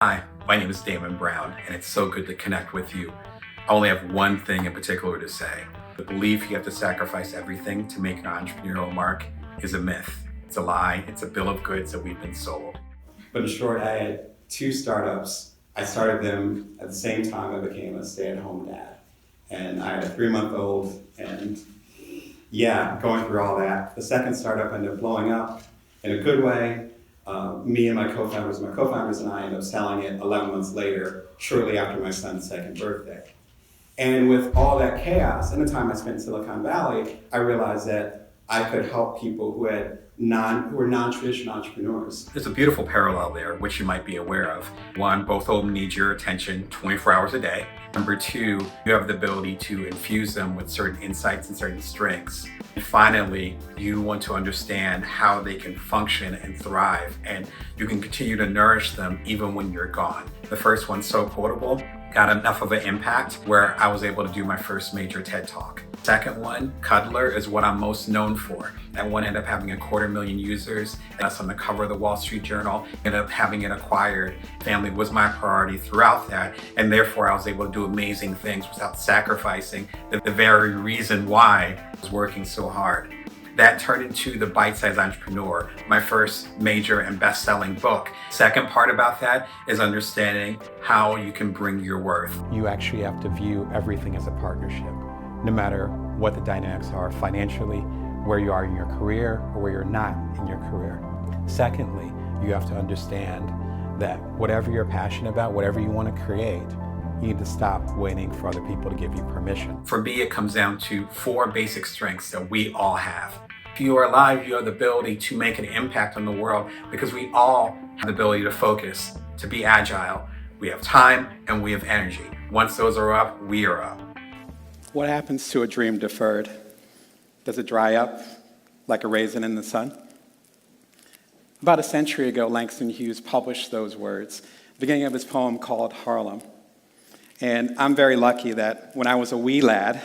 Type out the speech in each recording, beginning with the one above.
Hi, my name is Damon Brown, and it's so good to connect with you. I only have one thing in particular to say. The belief you have to sacrifice everything to make an entrepreneurial mark is a myth. It's a lie. It's a bill of goods that we've been sold. But in short, I had two startups. I started them at the same time I became a stay-at-home dad. And I had a 3-month-old, and going through all that. The second startup ended up blowing up in a good way. Me and my co-founders and I ended up selling it 11 months later, shortly after my son's second birthday. And with all that chaos and the time I spent in Silicon Valley, I realized that I could help people who were non-traditional entrepreneurs. There's a beautiful parallel there, which you might be aware of. One, both of them need your attention 24 hours a day. Number two, you have the ability to infuse them with certain insights and certain strengths. And finally, you want to understand how they can function and thrive, and you can continue to nourish them even when you're gone. The first one's so quotable, got enough of an impact where I was able to do my first major TED Talk. Second one, Cuddler, is what I'm most known for. That one ended up having 250,000 users. That's on the cover of the Wall Street Journal. Ended up having it acquired. Family was my priority throughout that, and therefore I was able to do amazing things without sacrificing the very reason why I was working so hard. That turned into The Bite-Sized Entrepreneur, my first major and best-selling book. Second part about that is understanding how you can bring your worth. You actually have to view everything as a partnership, no matter what the dynamics are financially, where you are in your career, or where you're not in your career. Secondly, you have to understand that whatever you're passionate about, whatever you want to create, you need to stop waiting for other people to give you permission. For me, it comes down to 4 basic strengths that we all have. If you are alive, you have the ability to make an impact on the world because we all have the ability to focus, to be agile. We have time and we have energy. Once those are up, we are up. What happens to a dream deferred? Does it dry up like a raisin in the sun? About a century ago, Langston Hughes published those words, beginning of his poem called Harlem. And I'm very lucky that when I was a wee lad,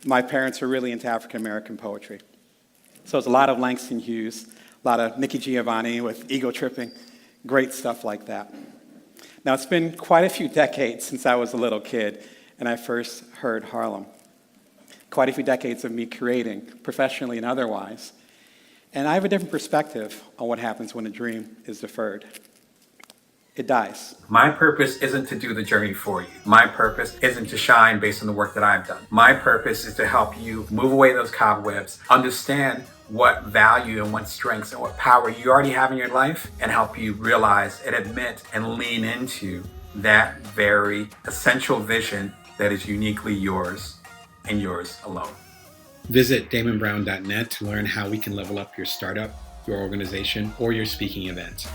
my parents were really into African American poetry. So it's a lot of Langston Hughes, a lot of Nikki Giovanni with ego tripping, great stuff like that. Now, it's been quite a few decades since I was a little kid and I first heard Harlem. Quite a few decades of me creating, professionally and otherwise. And I have a different perspective on what happens when a dream is deferred. It dies. My purpose isn't to do the journey for you. My purpose isn't to shine based on the work that I've done. My purpose is to help you move away those cobwebs, understand what value and what strengths and what power you already have in your life, and help you realize and admit and lean into that very essential vision that is uniquely yours and yours alone. Visit damonbrown.net to learn how we can level up your startup, your organization, or your speaking event.